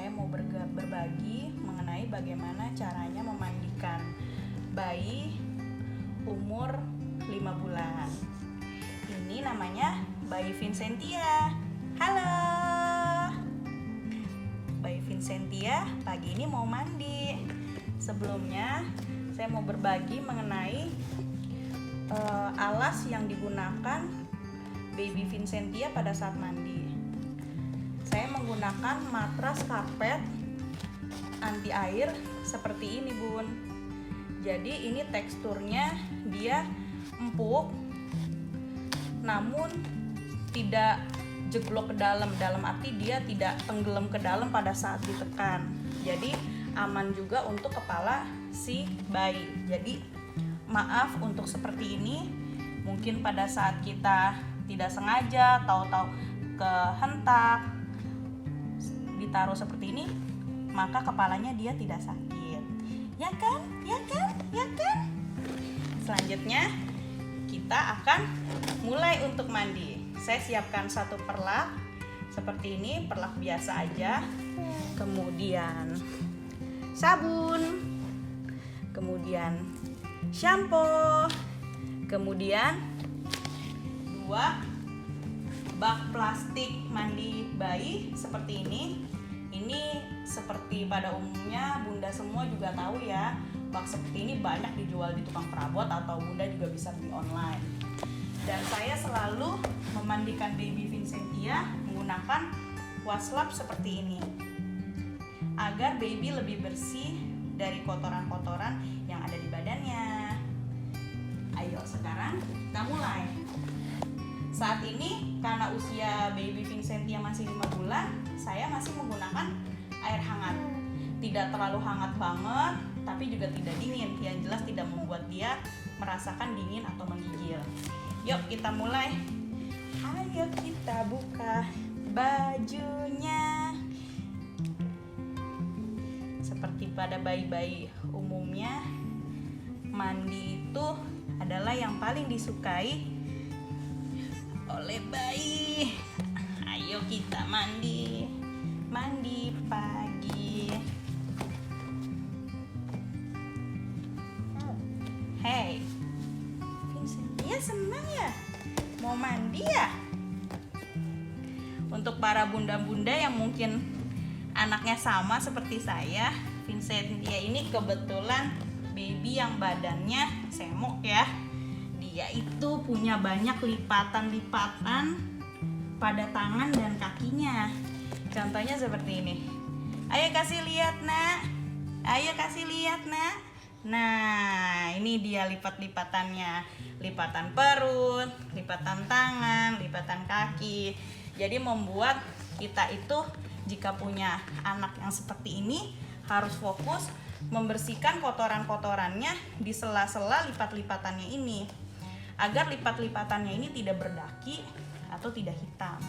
saya mau berbagi mengenai bagaimana caranya memandikan bayi umur 5 bulan. Ini namanya bayi Vincentia. Halo. Bayi Vincentia pagi ini mau mandi. Sebelumnya saya mau berbagi mengenai alas yang digunakan baby Vincentia pada saat mandi. Saya menggunakan matras karpet anti air seperti ini, Bun. Jadi ini teksturnya dia empuk, namun tidak jeglok ke dalam arti dia tidak tenggelam ke dalam pada saat ditekan. Jadi aman juga untuk kepala si bayi. Jadi maaf untuk seperti ini, mungkin pada saat kita tidak sengaja tahu-tahu kehentak ditaruh seperti ini, maka kepalanya dia tidak sakit. Ya kan? Selanjutnya kita akan mulai untuk mandi. Saya siapkan satu perlak seperti ini, perlak biasa aja. Kemudian sabun, kemudian shampoo, kemudian 2 bak plastik mandi bayi seperti ini. Ini seperti pada umumnya Bunda semua juga tahu ya, bak seperti ini banyak dijual di tukang perabot atau Bunda juga bisa beli online. Dan saya selalu memandikan baby Vincentia menggunakan washcloth seperti ini, agar baby lebih bersih dari kotoran-kotoran yang ada di badannya. Ayo sekarang kita mulai. Saat ini karena usia baby Vincentia masih 5 bulan, saya masih menggunakan air hangat. Tidak terlalu hangat banget, tapi juga tidak dingin. Yang jelas tidak membuat dia merasakan dingin atau menggigil. Yuk kita mulai. Ayo kita buka bajunya. Seperti pada bayi-bayi umumnya, mandi itu adalah yang paling disukai oleh bayi. Ayo kita mandi pagi. Hey, Vincentia senang ya mau mandi ya? Untuk para bunda-bunda yang mungkin anaknya sama seperti saya, Vincentia ini kebetulan baby yang badannya semok ya. Dia itu punya banyak lipatan-lipatan pada tangan dan kakinya. Contohnya seperti ini. Ayo kasih lihat, Nak. Nah, ini dia lipat-lipatannya. Lipatan perut, lipatan tangan, lipatan kaki. Jadi membuat kita itu jika punya anak yang seperti ini harus fokus membersihkan kotoran-kotorannya di sela-sela lipat-lipatannya ini, agar lipat-lipatannya ini tidak berdaki atau tidak hitam.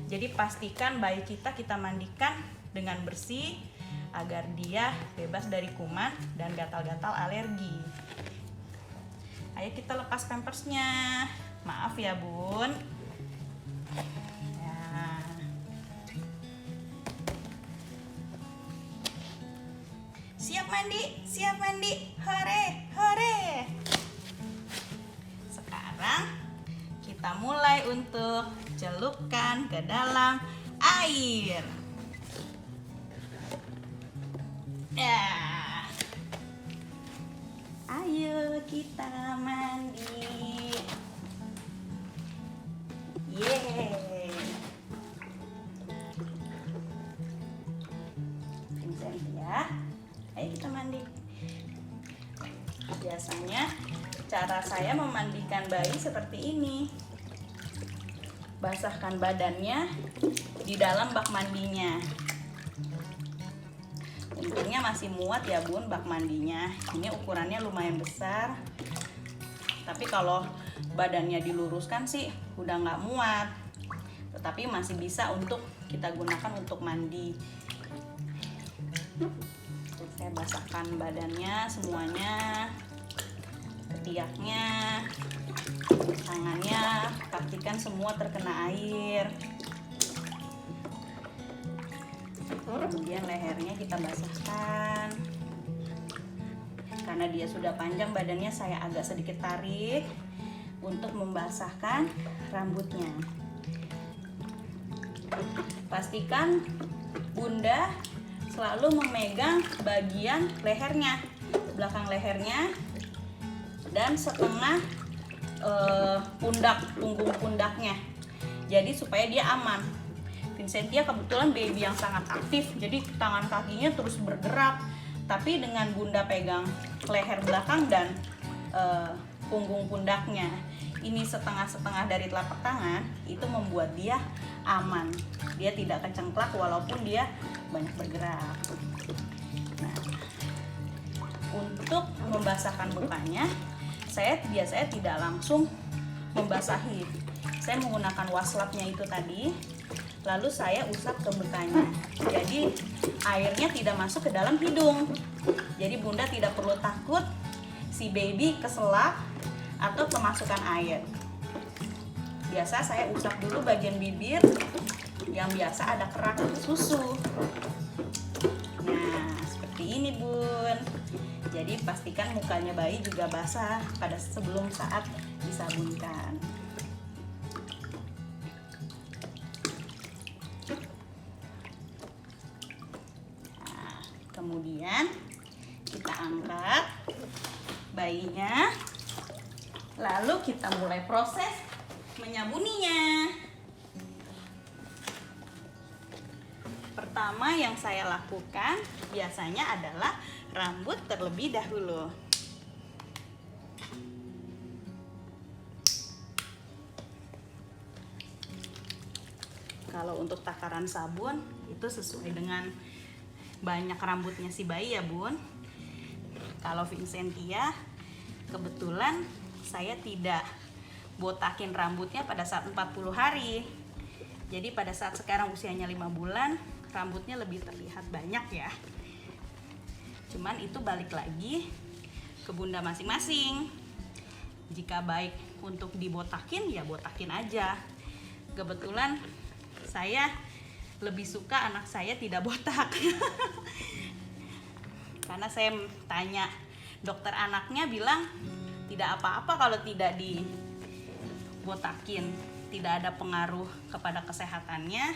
Jadi pastikan bayi kita mandikan dengan bersih agar dia bebas dari kuman dan gatal-gatal alergi. Ayo kita lepas pampersnya. Maaf ya, Bun. Siap mandi. Hore. Sekarang kita mulai untuk celupkan ke dalam air. Ya. Ayo kita mandi. Yeay. Vincentia, ayo kita mandi. Biasanya cara saya memandikan bayi seperti ini. Basahkan badannya di dalam bak mandinya. Untungnya masih muat ya, Bun, bak mandinya. Ini ukurannya lumayan besar. Tapi kalau badannya diluruskan sih udah nggak muat. Tetapi masih bisa untuk kita gunakan untuk mandi. Saya basahkan badannya semuanya, ketiaknya, tangannya, pastikan semua terkena air. Kemudian lehernya kita basahkan. Karena dia sudah panjang badannya, saya agak sedikit tarik untuk membasahkan rambutnya. Pastikan Bunda selalu memegang bagian lehernya, belakang lehernya, dan setengah punggung pundaknya. Jadi supaya dia aman. Vincentia kebetulan baby yang sangat aktif, jadi tangan kakinya terus bergerak. Tapi dengan Bunda pegang leher belakang dan punggung pundaknya, ini setengah-setengah dari telapak tangan, itu membuat dia aman. Dia tidak kecengklak walaupun dia banyak bergerak. Nah, untuk membasahkan bekanya, saya biasanya tidak langsung membasahi. Saya menggunakan waslapnya itu tadi, lalu saya usap ke bekanya. Jadi airnya tidak masuk ke dalam hidung. Jadi Bunda tidak perlu takut si baby keselak atau kemasukan air. Biasa saya usap dulu bagian bibir yang biasa ada kerak susu. Nah, seperti ini Bun. Jadi pastikan mukanya bayi juga basah pada sebelum saat disabunkan. Nah, kemudian kita angkat bayinya, lalu kita mulai proses menyabuninya. Pertama yang saya lakukan biasanya adalah rambut terlebih dahulu. Kalau untuk takaran sabun itu sesuai dengan banyak rambutnya si bayi ya Bun. Kalau Vincentia kebetulan saya tidak botakin rambutnya pada saat 40 hari. Jadi pada saat sekarang usianya 5 bulan, rambutnya lebih terlihat banyak ya. Cuman itu balik lagi ke Bunda masing-masing. Jika baik untuk dibotakin, ya botakin aja. Kebetulan saya lebih suka anak saya tidak botak. Karena saya tanya dokter anaknya bilang tidak apa-apa kalau tidak dibotakin. Tidak ada pengaruh kepada kesehatannya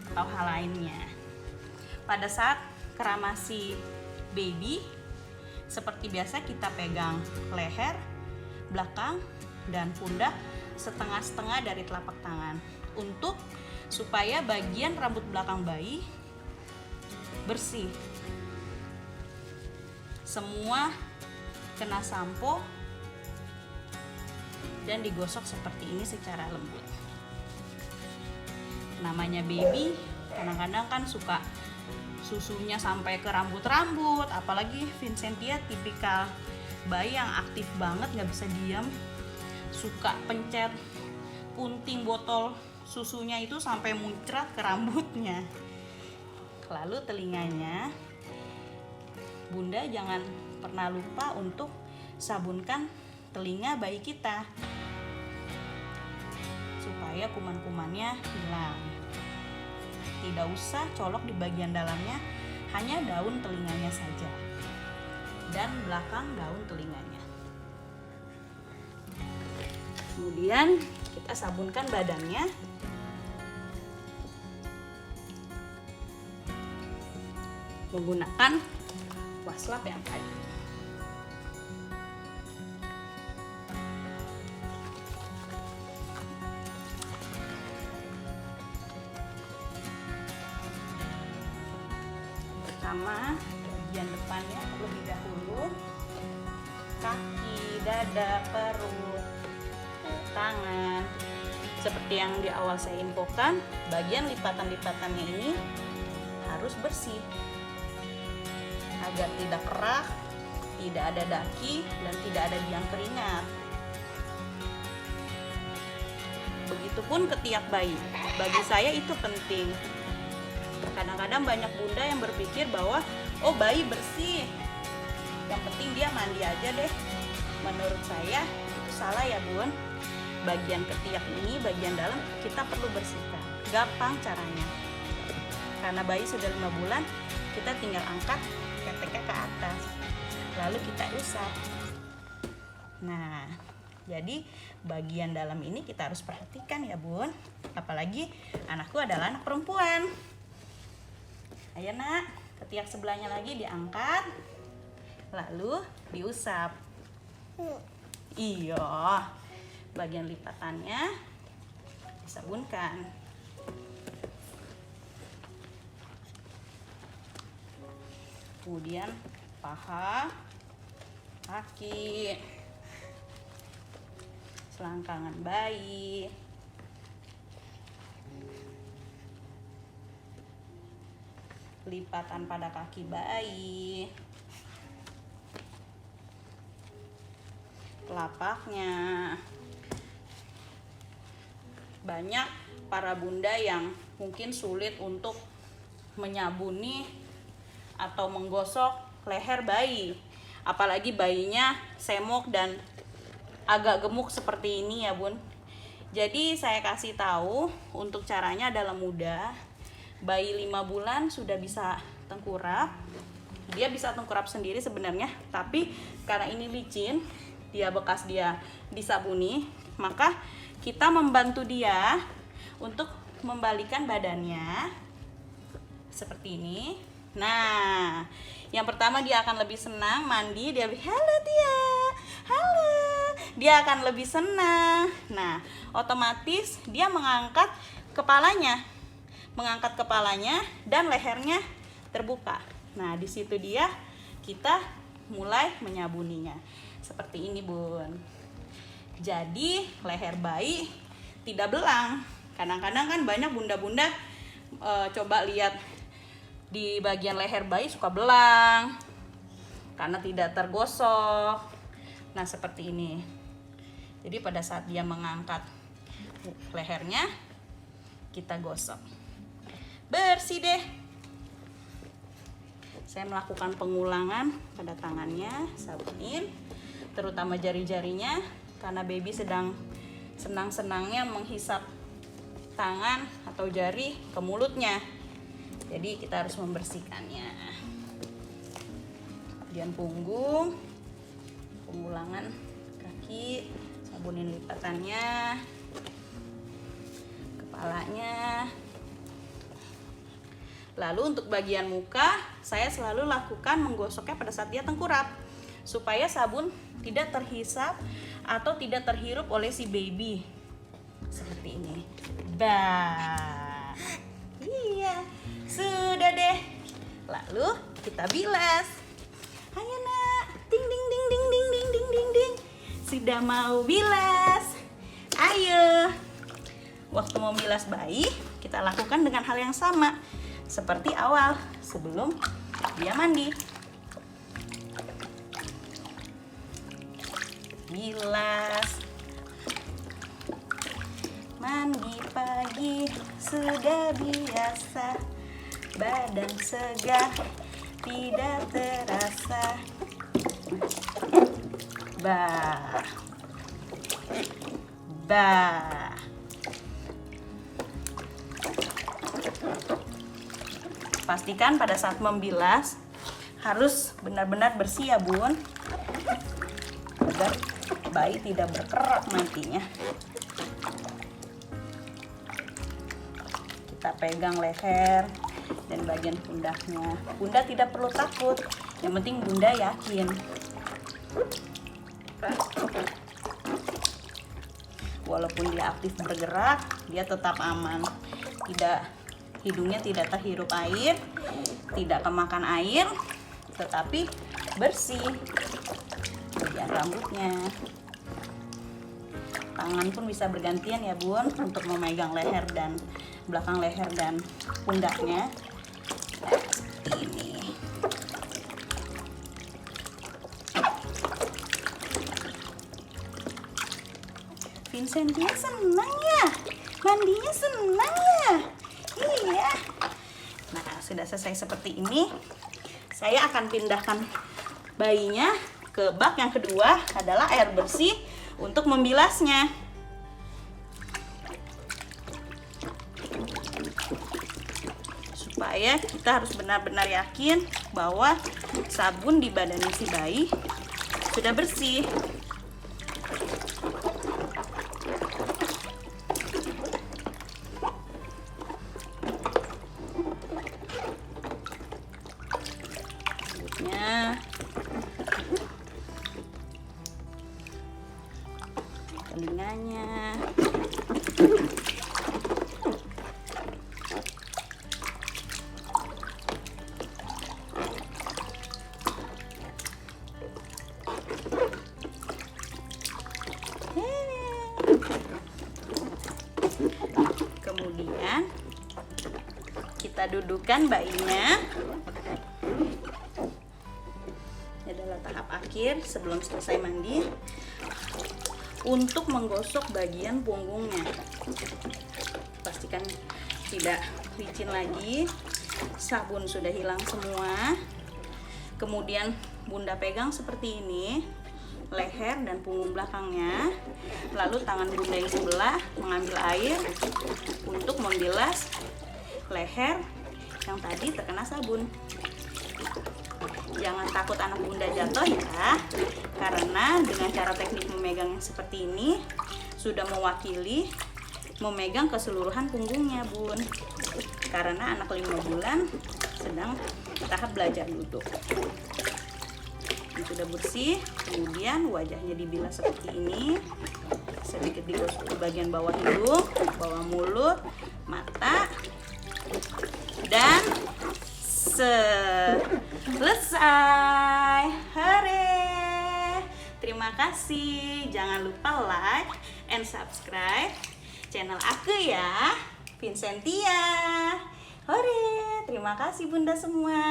atau hal lainnya. Pada saat keramasi baby, seperti biasa kita pegang leher, belakang, dan pundak setengah-setengah dari telapak tangan untuk supaya bagian rambut belakang bayi bersih. Semua kena sampo dan digosok seperti ini secara lembut. Namanya baby, kadang-kadang kan suka susunya sampai ke rambut-rambut, apalagi Vincentia tipikal bayi yang aktif banget, nggak bisa diam, suka pencet punting botol susunya itu sampai muncrat ke rambutnya. Lalu telinganya, Bunda jangan pernah lupa untuk sabunkan telinga bayi kita supaya kuman-kumannya hilang. Tidak usah colok di bagian dalamnya, hanya daun telinganya saja dan belakang daun telinganya. Kemudian kita sabunkan badannya. Menggunakan waslap yang tadi. Pertama, bagian depannya terlebih dahulu, kaki, dada, perut, tangan. Seperti yang di awal saya infokan, bagian lipatan-lipatannya ini harus bersih agar tidak kerak, tidak ada daki, dan tidak ada biang keringat. Begitupun ketiak bayi. Bagi saya itu penting. Kadang-kadang banyak bunda yang berpikir bahwa oh bayi bersih, yang penting dia mandi aja deh. Menurut saya itu salah ya Bun. Bagian ketiak ini, bagian dalam kita perlu bersihkan. Gampang caranya. Karena bayi sudah 5 bulan, kita tinggal angkat keteknya ke atas, lalu kita usap. Nah, jadi bagian dalam ini kita harus perhatikan ya Bun, apalagi anakku adalah anak perempuan. Ayo nak, ketiak sebelahnya lagi diangkat, lalu diusap. Iya, bagian lipatannya disabunkan. Kemudian paha, kaki, selangkangan bayi, lipatan pada kaki bayi, telapaknya. Banyak para bunda yang mungkin sulit untuk menyabuni atau menggosok leher bayi, apalagi bayinya semok dan agak gemuk seperti ini ya Bun. Jadi saya kasih tahu untuk caranya adalah mudah. Bayi 5 bulan sudah bisa tengkurap. Dia bisa tengkurap sendiri sebenarnya, tapi karena ini licin, dia bekas dia disabuni, maka kita membantu dia untuk membalikan badannya seperti ini. Nah, yang pertama dia akan lebih senang mandi, dia halo Tia, halo, dia akan lebih senang. Nah, otomatis dia mengangkat kepalanya dan lehernya terbuka. Nah, di situ dia kita mulai menyabuninya seperti ini Bun. Jadi leher bayi tidak belang. Kadang-kadang kan banyak bunda-bunda coba lihat di bagian leher bayi suka belang karena tidak tergosok. Nah, seperti ini. Jadi pada saat dia mengangkat lehernya, kita gosok. Bersih deh. Saya melakukan pengulangan pada tangannya, sabunin, terutama jari-jarinya, karena baby sedang senang-senangnya menghisap tangan atau jari ke mulutnya. Jadi kita harus membersihkannya. Kemudian punggung, pengulangan kaki, sabunin lipatannya, kepalanya. Lalu untuk bagian muka, saya selalu lakukan menggosoknya pada saat dia tengkurap, supaya sabun tidak terhisap atau tidak terhirup oleh si baby. Seperti ini. Bah. Iya, sudah deh. Lalu kita bilas. Ayo nak, ding ding ding ding ding ding ding ding ding. Sudah mau bilas. Ayo. Waktu mau bilas bayi, kita lakukan dengan hal yang sama seperti awal sebelum dia mandi. Bilas. Mandi pagi sudah biasa, badan segar tidak terasa. Bah. Bah. Pastikan pada saat membilas harus benar-benar bersih ya Bun, agar bayi tidak berkerak nantinya. Kita pegang leher dan bagian pundaknya. Bunda tidak perlu takut, yang penting Bunda yakin. Walaupun dia aktif bergerak, dia tetap aman. Hidungnya tidak terhirup air, tidak kemakan air, tetapi bersih. Bagian rambutnya, tangan pun bisa bergantian ya Bun untuk memegang leher dan belakang leher dan pundaknya. Nah, seperti ini. Vincentia senang ya, mandinya senang ya. Iya. Nah, sudah selesai seperti ini. Saya akan pindahkan bayinya ke bak yang kedua, adalah air bersih untuk membilasnya. supaya kita harus benar-benar yakin bahwa sabun di badan si bayi sudah bersih. Selanjutnya telinganya. Kemudian kita dudukkan bayinya. Ini adalah tahap akhir sebelum selesai mandi, untuk menggosok bagian punggungnya. Pastikan tidak licin lagi, sabun sudah hilang semua. Kemudian Bunda pegang seperti ini leher dan punggung belakangnya, lalu tangan Bunda yang sebelah mengambil air untuk membilas leher yang tadi terkena sabun. Jangan takut anak Bunda jatuh ya, karena dengan cara teknik memegang yang seperti ini sudah mewakili memegang keseluruhan punggungnya, Bun. Karena anak 5 bulan sedang tahap belajar duduk. Ini sudah bersih, kemudian wajahnya dibilas seperti ini, sedikit digosok ke bagian bawah hidung, bawah mulut, mata, dan selesai. Hore! Terima kasih. Jangan lupa like and subscribe channel aku ya, Vincentia. Hore! Terima kasih Bunda semua.